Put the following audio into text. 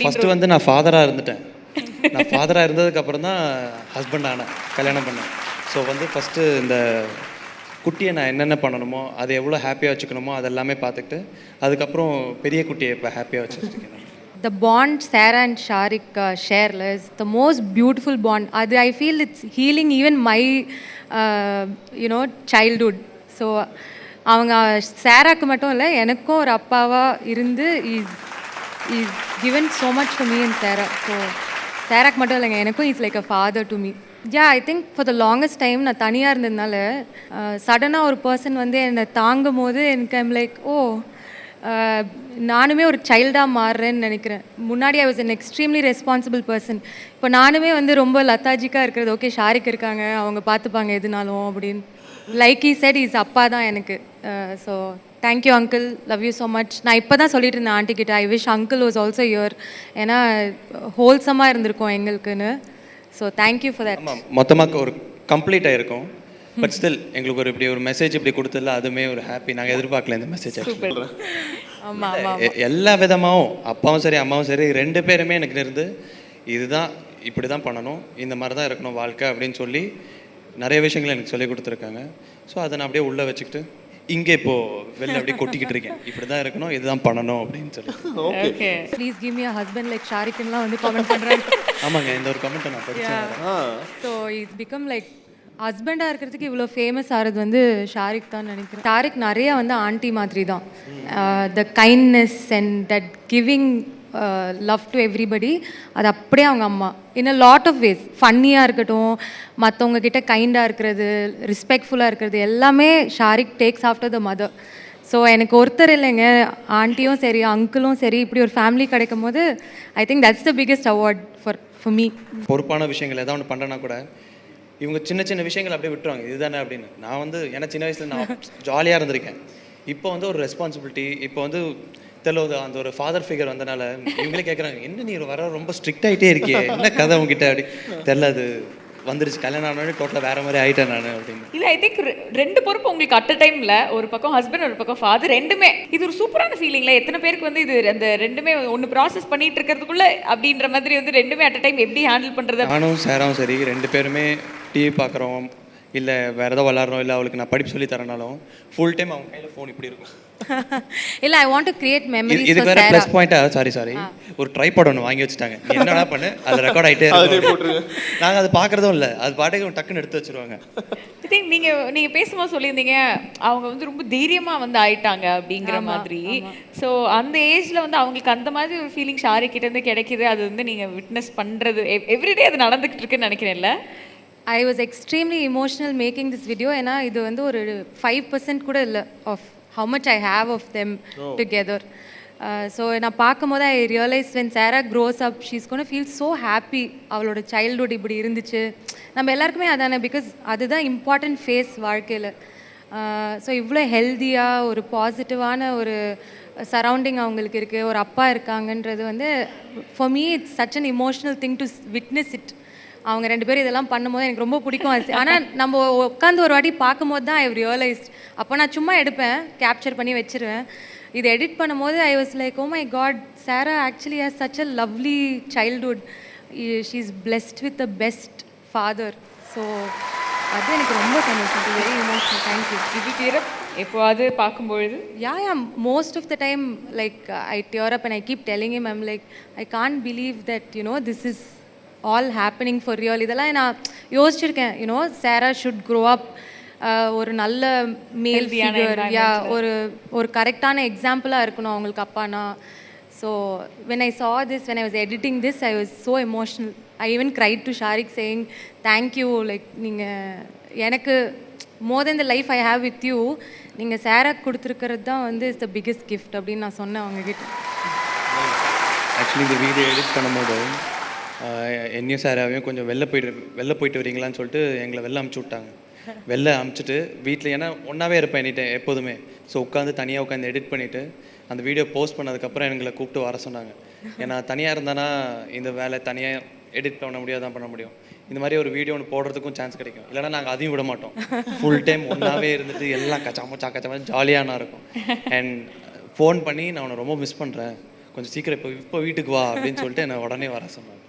First வந்து நான் ஃபாதராக இருந்துட்டேன். நான் ஃபாதராக இருந்ததுக்கப்புறம் தான் ஹஸ்பண்ட் ஆனேன், கல்யாணம் பண்ணேன். ஸோ வந்து ஃபஸ்ட்டு இந்த குட்டியை நான் என்னென்ன பண்ணணுமோ, அதை எவ்வளோ ஹாப்பியாக வச்சுக்கணுமோ அதெல்லாமே பார்த்துக்கிட்டு, அதுக்கப்புறம் பெரிய குட்டியை இப்போ ஹாப்பியாக வச்சுருக்கேன். The bond Sarah and Sharik share is the most beautiful bond. I feel it's healing even my, childhood. So, அவங்க சாராக்கு மட்டும் இல்லை எனக்கும் ஒரு அப்பாவாக இருந்து is given so much for me and Sarah. So, சாராக்கு மட்டும் இல்லைங்க எனக்கும் is like a father to me. I think for the longest time நான் தனியாக இருந்ததுனால சடனாக ஒரு பர்சன் வந்து என்னை தாங்கும் போது எனக்கு ஐம் லைக் நானுமே ஒரு சைல்டாக மாறுறேன்னு நினைக்கிறேன். முன்னாடி I was an extremely responsible person. இப்போ நானுமே வந்து ரொம்ப லத்தாஜிக்காக இருக்கிறது. ஓகே ஷாரிக் இருக்காங்க, அவங்க பார்த்துப்பாங்க எதுனாலும் அப்படின்னு. லைக் ஈ செட் இஸ் அப்பா தான் எனக்கு. So thank you uncle, love you so much. நான் இப்போ தான் சொல்லிட்டு இருந்தேன் ஆண்டிக்கிட்ட, I wish uncle was also your, ஏன்னா ஹோல்சமாக இருந்திருக்கோம் எங்களுக்குன்னு. So thank you for that. மொத்தமாக ஒரு கம்ப்ளீட் ஆகிருக்கும். பட் ஸ்டில் எங்களுக்கு ஒரு இப்படி ஒரு மெசேஜ் இப்படி கொடுத்ததில்ல, அதுவுமே ஒரு ஹாப்பி. நாங்கள் எதிர்பார்க்கல இந்த மெசேஜ். எல்லா விதமாகவும் அப்பாவும் சரி அம்மாவும் சரி ரெண்டு பேருமே எனக்கு இருந்து இதுதான் இப்படி தான் பண்ணணும், இந்த மாதிரி தான் இருக்கணும் வாழ்க்கை அப்படின்னு சொல்லி நிறைய விஷயங்கள் எனக்கு சொல்லி கொடுத்துருக்காங்க. ஸோ அதை நான் அப்படியே உள்ளே வச்சுக்கிட்டு இங்கே இப்போது வெளில அப்படியே கொட்டிக்கிட்டு இருக்கேன். இப்படி தான் இருக்கணும், இதுதான் பண்ணணும் அப்படின்னு சொல்லி. Okay please give me a husband like ஷாரிக்லாம் வந்து கமெண்ட் பண்ணுறாங்க. ஆமாங்க, இந்த ஒரு கமெண்ட்டை நான் படித்தேன். ஸோ இட்ஸ் பிகம் லைக் ஹஸ்பண்டாக இருக்கிறதுக்கு இவ்வளோ ஃபேமஸ் ஆகிறது வந்து ஷாரிக் தான் நினைக்கிறேன். ஷாரிக் நிறையா வந்து ஆண்டி மாதிரி தான். The kindness and that giving love to everybody, அது அப்படியே அவங்க அம்மா in a lot of ways. ஃபன்னியாக இருக்கட்டும், மற்றவங்க கிட்ட கைண்டாக இருக்கிறது, ரெஸ்பெக்ட்ஃபுல்லாக இருக்கிறது, எல்லாமே Shariq takes after the mother. So எனக்கு ஒருத்தர் இல்லைங்க, ஆண்டியும் சரி அங்கிளும் சரி, இப்படி ஒரு ஃபேமிலி கிடைக்கும் போது I think that's the biggest award for me. பொறுப்பான விஷயங்கள் ஏதாவது ஒன்று பண்ணுறேன்னா கூட இவங்க சின்ன சின்ன விஷயங்கள் அப்படியே விட்டுருவாங்க, இதுதானே அப்படின்னு. நான் வந்து ஏன்னா சின்ன வயசில் நான் ஜாலியாக இருந்திருக்கேன். இப்போ வந்து ஒரு ரெஸ்பான்சிபிலிட்டி, இப்போ வந்து தெரியல அந்த ஒரு ஃபாதர் ஃபிகர் வந்தனால இவங்களே கேட்குறாங்க, என்ன நீ வர ரொம்ப ஸ்ட்ரிக்ட் ஆகிட்டே இருக்கியே, என்ன கதை உங்ககிட்ட அப்படி தெரில. அது வந்துருச்சு, கல்யாணம் ஆனோடனே டோட்டலாக வேறு மாதிரி ஆகிட்டேன் நான் அப்படின்னு. இல்லை ஐ திங்க் ரெண்டு பொறுப்பு உங்களுக்கு அட் அ டைமில், ஒரு பக்கம் ஹஸ்பண்ட் ஒரு பக்கம் ஃபாதர், ரெண்டுமே இது ஒரு சூப்பரான ஃபீலிங்கில். எத்தனை பேருக்கு வந்து இது அந்த ரெண்டுமே ஒன்று ப்ராசஸ் பண்ணிட்டு இருக்கிறதுக்குள்ள அப்படின்ற மாதிரி வந்து ரெண்டுமே அட் அ டைம் எப்படி ஹேண்டில் பண்ணுறது? நானும் சாராவும் சரி ரெண்டு பேருமே டிவி பார்க்குறோம், இல்லை வேறு ஏதோ விளாட்றோம், இல்லை அவளுக்கு நான் படிப்பு சொல்லி தரனாலும் ஃபுல் டைம் அவங்க கையில் ஃபோன் இப்படி இருக்கும். இல்லை I want to create memories. இது வேற ப்ளஸ் பாயிண்ட்டாக சாரி ஒரு ட்ரைபாட் ஒன்று வாங்கி வச்சுட்டாங்க. என்னடா பண்ணு, அது ரெக்கார்ட் ஆகிட்டே இருக்கும். நாங்கள் அது பார்க்குறதும் இல்லை, அது பாட்டுக்கு டக்குன்னு எடுத்து வச்சுருவாங்க. ஐ திங்க் நீங்கள் பேசும்போது சொல்லியிருந்தீங்க அவங்க வந்து ரொம்ப தைரியமாக வந்து ஆயிட்டாங்க அப்படிங்கிற மாதிரி. ஸோ அந்த ஏஜில் வந்து அவங்களுக்கு அந்த மாதிரி ஒரு ஃபீலிங் ஷாரிக்கிட்டேருந்து கிடைக்கிது, அது வந்து நீங்கள் விட்னஸ் பண்ணுறது எவ்ரிடே அது நடந்துக்கிட்டு இருக்குன்னு நினைக்கிறேன்ல. I was extremely emotional making this video. ஏன்னா இது வந்து ஒரு 5% கூட இல்லை of how much I have of them together. So நான் பார்க்கும்போது ஐ realise when Sarah grows up she's going to feel so happy. அவளோட சைல்ட்ஹுட் இப்படி இருந்துச்சு. நம்ம எல்லாருக்குமே அதானே, பிகாஸ் அதுதான் இம்பார்ட்டன்ட் ஃபேஸ் வாழ்க்கையில். ஸோ இவ்வளோ ஹெல்த்தியாக ஒரு பாசிட்டிவான ஒரு சரௌண்டிங் அவங்களுக்கு இருக்குது, ஒரு அப்பா இருக்காங்கன்றது வந்து for me it's such an emotional thing to witness it. அவங்க ரெண்டு பேரும் இதெல்லாம் பண்ணும்போது எனக்கு ரொம்ப பிடிக்கும். ஆனால் நம்ம உட்காந்து ஒரு வாட்டி பார்க்கும்போது தான் ஐ ரியலைஸ்ட். அப்போ நான் சும்மா எடுப்பேன், கேப்சர் பண்ணி வச்சுருவேன். இது எடிட் பண்ணும்போது I was like, oh my God, Sara actually has such a lovely childhood. She is blessed with the best father. So அது எனக்கு ரொம்ப சந்தோஷம். Very emotional. தேங்க்யூ. இது தீரம் எப்போவாது பார்க்கும்பொழுது yeah most of the time like I tear up and I keep telling him, I'm like I can't believe that this is all happening for real. இதெல்லாம் நான் யோசிச்சிருக்கேன். சாரா ஷுட் க்ரோ அப் ஒரு நல்ல மேல் ஃபிகர், ஒரு கரெக்டான எக்ஸாம்பிளாக இருக்கணும் அவங்களுக்கு அப்பானா. So when I saw this, when I was editing this, I was so emotional. I even cried to Sharik saying thank you, like நீங்கள் எனக்கு more than the life I have with you, நீங்கள் சாரா கொடுத்துருக்கிறது தான் வந்து is the biggest gift அப்படின்னு நான் சொன்னேன் அவங்கக்கிட்ட. ஆக்சுவலி இந்த வீடியோ எடிட் பண்ணும்போது என்னையும் சாராவையும் கொஞ்சம் வெளில போயிட்டு வரீங்களான்னு சொல்லிட்டு எங்களை வெளில அமுச்சு விட்டாங்க. வெளில அமுச்சுட்டு வீட்டில், ஏன்னா ஒன்றாவே இருப்பேன் என்கிட்ட எப்போதுமே. ஸோ தனியாக உட்காந்து எடிட் பண்ணிவிட்டு அந்த வீடியோ போஸ்ட் பண்ணதுக்கப்புறம் எங்களை கூப்பிட்டு வர சொன்னாங்க. ஏன்னா தனியாக இருந்தானா இந்த வேலை தனியாக எடிட் பண்ண முடியாது, பண்ண முடியும். இந்த மாதிரி ஒரு வீடியோ ஒன்று போடுறதுக்கும் சான்ஸ் கிடைக்கும். இல்லைனா நாங்கள் அதையும் விட மாட்டோம். ஃபுல் டைம் ஒன்றாவே இருந்துட்டு எல்லாம் கச்சாம ஜாலியாக இருக்கும். அண்ட் ஃபோன் பண்ணி நான் உன்னை ரொம்ப மிஸ் பண்ணுறேன், கொஞ்சம் சீக்கிரம் இப்போ வீட்டுக்கு வா அப்படின்னு சொல்லிட்டு என்னை உடனே வர சொன்னாங்க.